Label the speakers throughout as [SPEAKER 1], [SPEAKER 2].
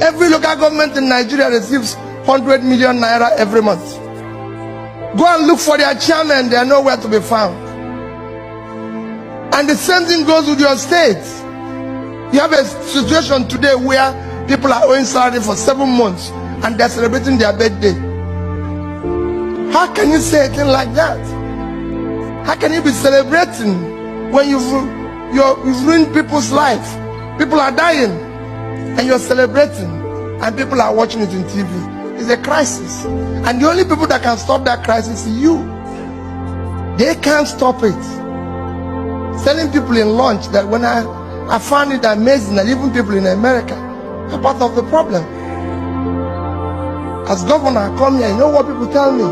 [SPEAKER 1] Every local government in Nigeria receives 100 million naira every month. Go and look for their chairman, they are nowhere to be found. And the same thing goes with your state. You have a situation today where people are owing salary for 7 months and they're celebrating their birthday. How can you say a thing like that? How can you be celebrating when you've ruined people's life? People are dying and you're celebrating and people are watching it in TV. It's a crisis. And the only people that can stop that crisis is you. They can't stop it. Telling people in lunch that when I found it amazing that even people in America are part of the problem. As governor, I come here, you know what people tell me?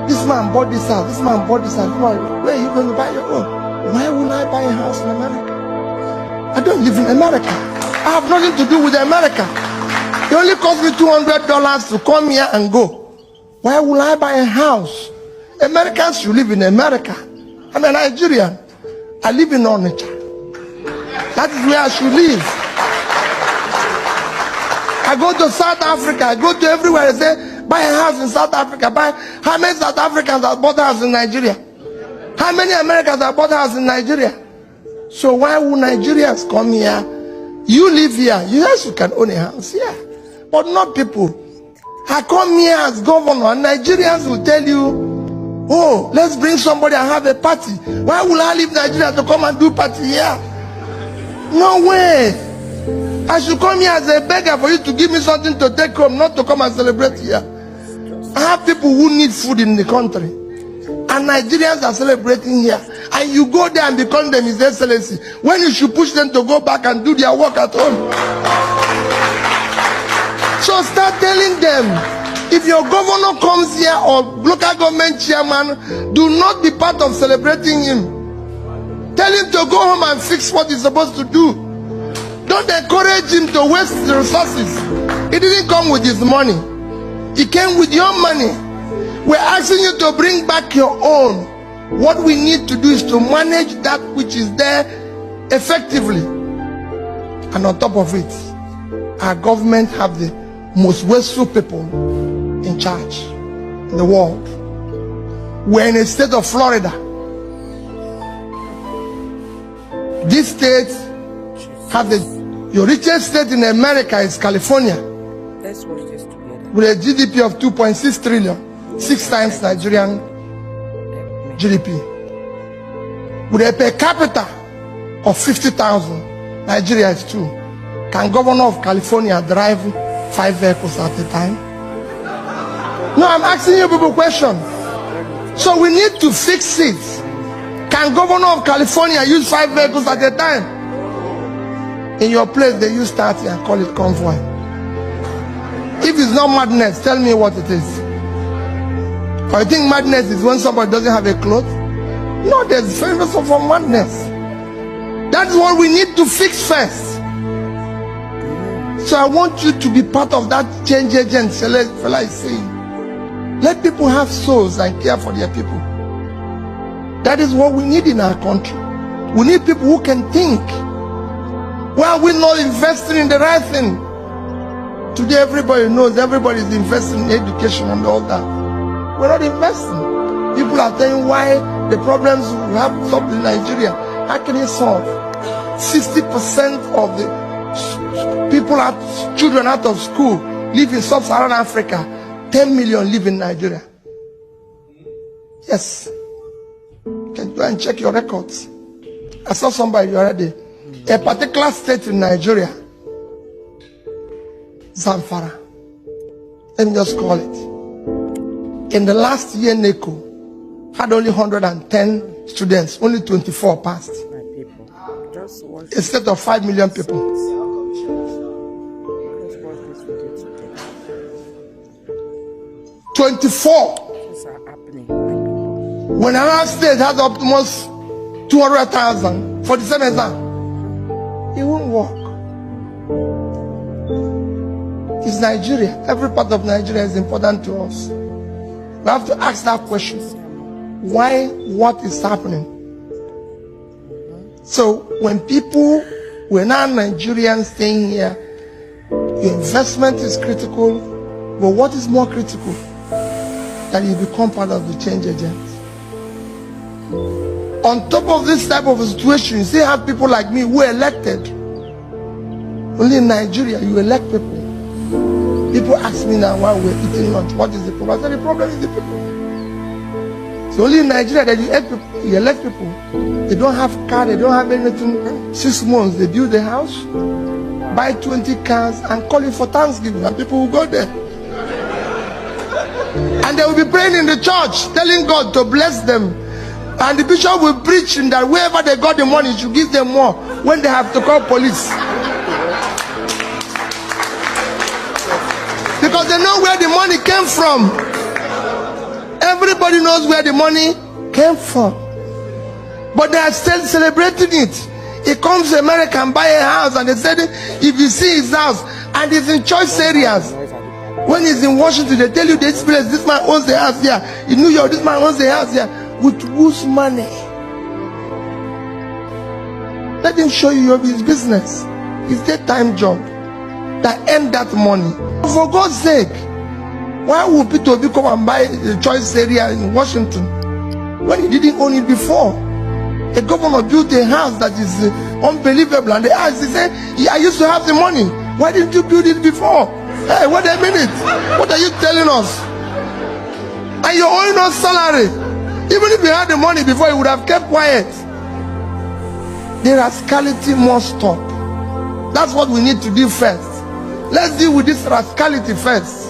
[SPEAKER 1] This man bought this house, this man bought this house. Where are you going to buy your own? Why would I buy a house in America? I don't live in America. I have nothing to do with America. It only cost me $200 to come here and go. Why would I buy a house? Americans should live in America. I'm a Nigerian. I live in Onitsha. That is where I should live. I go to South Africa. I go to everywhere. I say, buy a house in South Africa. How many South Africans have bought a house in Nigeria? How many Americans have bought a house in Nigeria? So why would Nigerians come here? You live here. Yes, you can own a house here. But not people. I come here as governor and Nigerians will tell you, oh, let's bring somebody and have a party. Why will I leave Nigeria to come and do party here? No way. I should come here as a beggar for you to give me something to take home, not to come and celebrate here. I have people who need food in the country. And Nigerians are celebrating here. And you go there and become them His Excellency. When you should push them to go back and do their work at home. So start telling them, if your governor comes here or local government chairman, do not be part of celebrating him. Tell him to go home and fix what he's supposed to do. Don't encourage him to waste the resources. He didn't come with his money. He came with your money. We're asking you to bring back your own. What we need to do is to manage that which is there effectively. And on top of it, our government have the most wasteful people in charge in the world. We're in a state of Florida. This state have your richest state in America is California.
[SPEAKER 2] Let's watch this together.
[SPEAKER 1] With a GDP of 2.6 trillion, 6 times Nigerian GDP. With a per capita of 50,000, Nigeria is 2. Can governor of California drive 5 vehicles at a time? No, I'm asking you people a question. So we need to fix it. Can governor of California use 5 vehicles at a time? In your place, they use 30 and call it convoy. If it's not madness, tell me what it is. Or you think madness is when somebody doesn't have a cloth? No, there's famous for madness. That's what we need to fix first. So I want you to be part of that change agent fella is saying. Let people have souls and care for their people. That is what we need in our country. We need people who can think. Why are we not investing in the right thing? Today everybody knows everybody is investing in education and all that. We're not investing. People are saying why the problems we have solved in Nigeria. How can it solve? 60% of the children out of school live in sub-Saharan Africa. 10 million live in Nigeria. Yes. You can go and check your records. I saw somebody already. A particular state in Nigeria, Zamfara. Let me just call it. In the last year, NECO had only 110 students. Only 24 passed. A state of 5 million people. 24. When our state has almost 200,000 for the same exam, it won't work. It's Nigeria. Every part of Nigeria is important to us. We have to ask that question. Why? What is happening? So when people, we're not Nigerians staying here, Your investment is critical, but what is more critical? That you become part of the change agent. On top of this type of situation, you still have people like me who are elected. Only in Nigeria, you elect people. People ask me now why we're eating lunch. What is the problem? I said the problem is the people. So only in Nigeria that you elect people. They don't have car, they don't have anything. 6 months, they build a house, buy 20 cars, and call it for Thanksgiving, and people will go there. And they will be praying in the church, telling God to bless them. And the bishop will preach in that wherever they got the money, he should give them more when they have to call police. Because they know where the money came from. Everybody knows where the money came from. But they are still celebrating it. He comes to America and buy a house, and they said if you see his house and it's in choice areas, when he's in Washington, they tell you this place, this man owns the house here. In New York, this man owns the house here. With whose money? Let him show you his business. It's their time job that earn that money. For God's sake, why would Peter Obi come and buy the choice area in Washington when he didn't own it before? The governor built a house that is unbelievable, and they asked, he said, I used to have the money. Why didn't you build it before? Hey, wait a minute. What are you telling us? And you're owing us salary. Even if you had the money before, you would have kept quiet. The rascality must stop. That's what we need to do first. Let's deal with this rascality first.